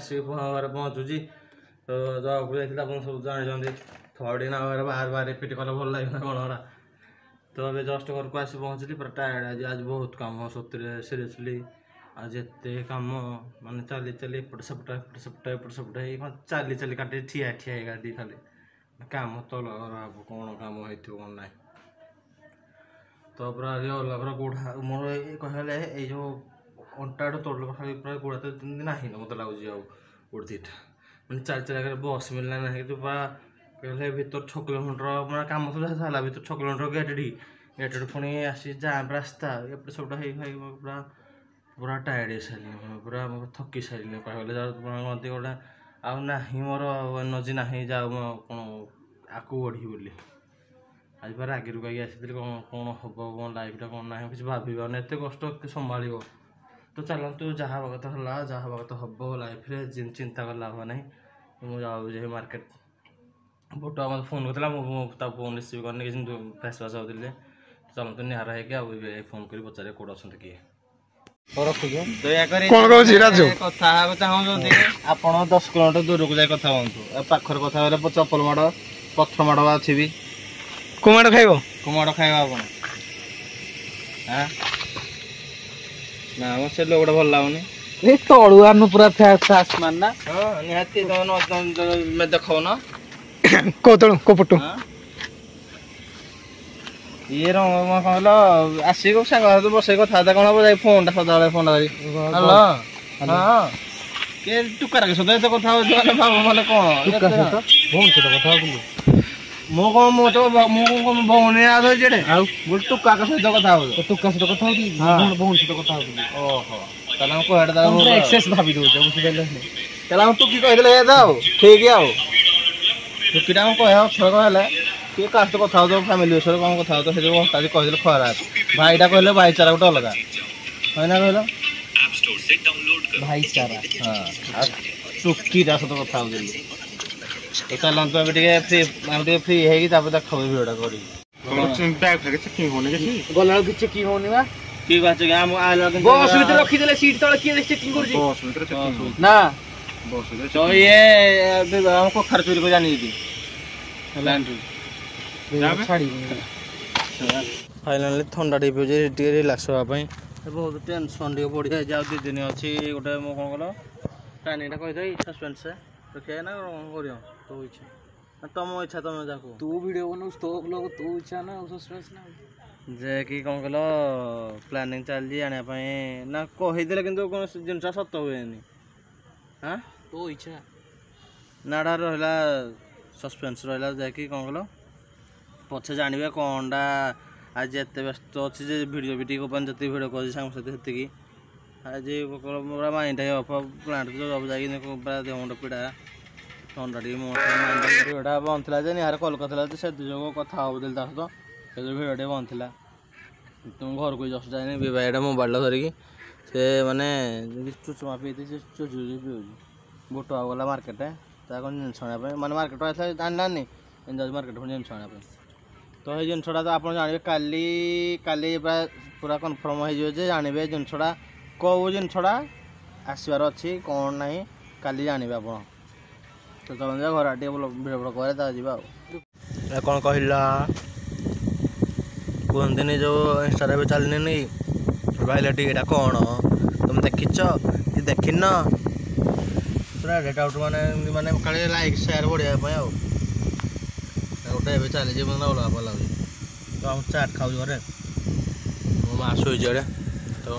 आसिक घरे पहुँचुची तो जॉब जाइए आप सब जानते थोड़ी ना बाहर बाहर रिपीट कले भल लगे कौन गरा तो अभी जस्ट घर को आसी पहुँचली पूरा टायर्ड आज आज बहुत कम सतुरे सीरीयसली आज एत कम मानने चली चली एपट सेपट एपट सेपट एपट सेपट चली चली काटे ठिया ठिया गाड़ी खाली कम तो अलग कौन कम हो ना तो पूरा अलग पूरा गोड़ा मोर कहले यो अंटा तोड़ खाली पूरा गोड़ा तो ना मत लगुच गोड़ीटा मैंने चार चार बस मिलना ना पूरा कहले भर 6 किलोमीटर मैं कम सब सारा भर 6 किलोमीटर गेटेडी गेटेड पुणी आसी जाम रास्ता एपटे सेपटे पूरा पूरा टायर्ड हो सारे पूरा थकी सारे कहते गोटे आना मोर एनर्जी ना जाओ कौन आगू बढ़ी बोली आज बार आगे रुक आसी कौन कौन हम कौन लाइफटा कौन ना किसी भाव एत कष्ट संभाल तो चलतु जहाँ हवा कथा है जहाँ हवा कथा हम लाइफ चिंता कर लाभ ना मुझे जाऊँ मार्केट बुटुआ मत फोन करता फोन रिसीव करनी किसी फेस वाश होते चलतु निहार है फोन कर पचारे कौट अच्छा किए कथा चाहते आप 10 किलोमीटर दूर को जाए कथा हूँ पाखर कथा चप्पल माड़ पथर माड़ अच्छी कुमाड़ खाइब कुमाड़ खाइब आप ना से लोगटा भल लगुनि तलुआ पूरा फास्ट मारना निहाती तुम देखो ना को तलु को पटु ये कहल आसिक सांग बस कथा कौन हम जाए फोन सदा फोन हेलो हाँ किए टुकार सहित कथा भाव मैंने कौन मो कौन मो तो भौणी आजे गोटे टुका सहित कथा टुका सहित कथा भौणी सहित कथा ओहो कहते एक्सेस भाभी दौच बुझे टुकी कही ठीक आउ टुकीटा कह अक्षर कहले किए कास्ट कथा हो फैमिली विषय कौन कथा हो हटा कहते खराब भाईटा कहले भाईचारा गोटे अलग है ना कहल भाईचारा हाँ टुकीटा सहित कथा हो तो चलतु अभी फ्री फ्री है देख भिडा गला चेकिंग होनी बा कि बस भीतर रखीदे सीट तले किए चेकिंग कर ना तो ये कखार चोरी को जानी फाइनाली थंडा टे रिलैक्स होगापी बहुत टेंशन टे बढ़ी जाए आज 2 दिन अच्छी गोटे मो कौन कल प्लानिंग कही सस्पेंस रखिए ना कर तो इच्छा तुम इच्छा तुम जाको तू वीडियो बनौ तो ब्लॉग तू इच्छा ना सस्पेंस ना जे कि कौन कल प्लानिंग चलती आने ना कहीदे कि कौन जिन सत हुए हाँ तो इच्छा नाड़ा रहा सस्पेंस रहा जैकि कौन कल पछे जानवे कौनटा आज एत व्यस्त अच्छी भिडियो भी जी भिड कर साथी आज पूरा माइंड अफ प्लांट जब जाए पूरा देह मुंड पीड़ा थंडा भिडियोटा बंद था निहार कल करता से जो कथा होती सहित से भिडियोटे बंद था तुम घर को जस्ट जाए बहटा मोबाइल धरिकी से मैंने चुचुमा पी चुचुची पीऊँ बुटुआ गला मार्केट जिनस आने मैंने मार्केट आसा जानी मार्केट जिनस आने तो ये जिनसटा तो आप जानवे काली पूरा कन्फर्म हो जानवे जिनसटा कौ जिनसटा आसबार अच्छी कौन ना काली जानवे आप तो चलते घर टे भिड़ करे जा कौन कहला कहते जो इंस्टा भी चलनी नहीं भाई टीटा कौन तुम देखिच कि देखिन पूरा डाउट माने माने खाली लाइक शेयर बढ़िया गोटे चली मतलब अलग लगे तो हम चाट खाऊ घरे मो माँ शोचे अड़े तो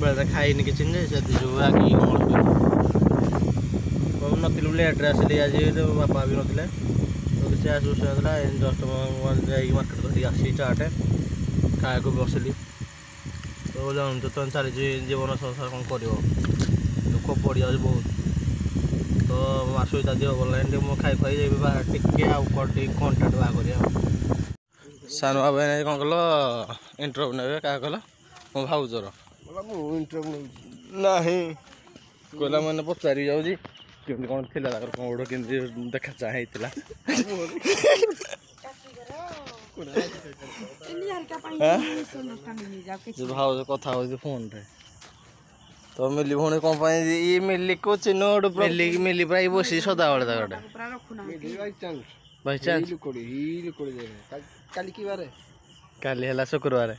बेले खाईनि किसी जो आगे नी लेट्रे आसली आज बापा भी ना तो किसी आसुसला जस्ट मार्केट धरिक आसी चाटे खाया बसली तो जानते तो चली जीवन संसार कौन कर दुख पड़ जाए बहुत तो असुविधा दिह भल मुझे खाई खाई जाइए बाहर टिके कंटेन्ट बाहर सान बाबा कौन कल इंटरव्यू ने क्या कल मो भाउजर ना कहला मैंने पचारि जाऊँगी केमती कौन थी कौन गोटे केमती देखा चाहे भाउज कथा फोन रे तो मिली भौणी कौन पाई ये मिली को चिन्ह मिली प्राय बसी सदाबले ताकटे बाई चांस काली हला शुक्रवार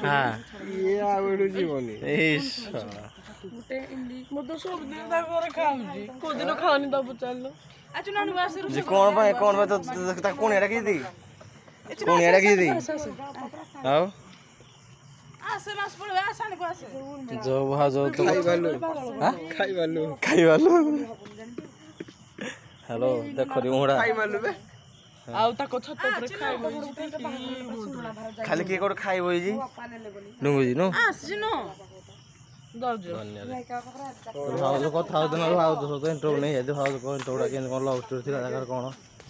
हाँ जी कौन पाए तो कौन रखी थी कौन रखी थी आओ जो भाव जो तो खाई वालू हेलो देखो रे मोड़ा आउ ताको छत ऊपर खाइ खाली के कोड खाई होई जी नुंगु जी नो आसिनो दजो भाव जो কথা হতো না ভাव তো তো ইন্ট্রো নেই যাই ভাव को ইন্ট্রোটা কেন কোন লভ স্টোরি ছিল তার কোন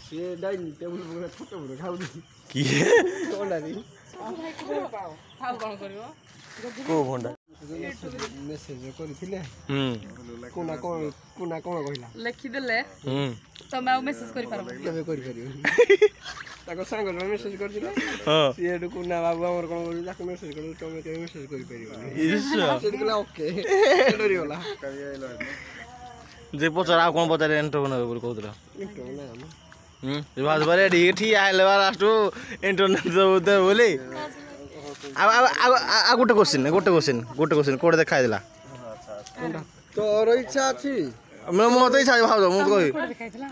সে ডাইনিং টেবিল পুরো ছোট পুরো খাও কি কোনটা দি খাও কোন করিব को भंडा मेसेज करथिले कोना कहिला लेखि देले तमे आ मेसेज करि पारबो केबे करि परियो ताको सांग मेसेज करथिले हां सीएडु कुना बाबू हमर कोन करि ताको मेसेज कर तमे केबे मेसेज करि परियो ईशा सेडला ओके डरी होला जे पचरा कोन पचरे एंट्रो न बोल कहउतरा इंटो ना भाज बारे ठीक आइले बा लास्ट इंटरनेट दे बोली आ गोटे क्वेश्चन कोड देखाई देला तोर इच्छा अछि मो तो इच्छा भाव मु कहि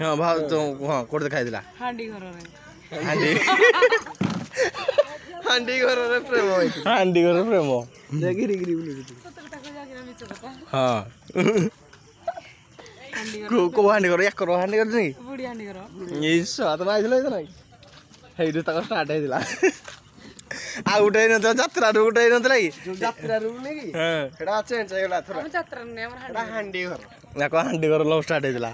हां भाव तो हां कोड देखाई देला हांडी घर रे हांडी घर रे प्रेम गिरी बोली 70 टाका जाके मिछ କଥା हां हांडी घर को हांडी कर एक करो हांडी कर नहीं बुढ़ी हांडी घर ये सात में आइलो इतना हेडु तक स्टार्ट है दिला आ उठै न त यात्रा रो उठै न तलाई यात्रा रूम ने की हां एडा चेंज होइला थोड़ा हम यात्रा ने हमर एडा हांडी घर ना को हांडी कर लव स्टार्ट है दिला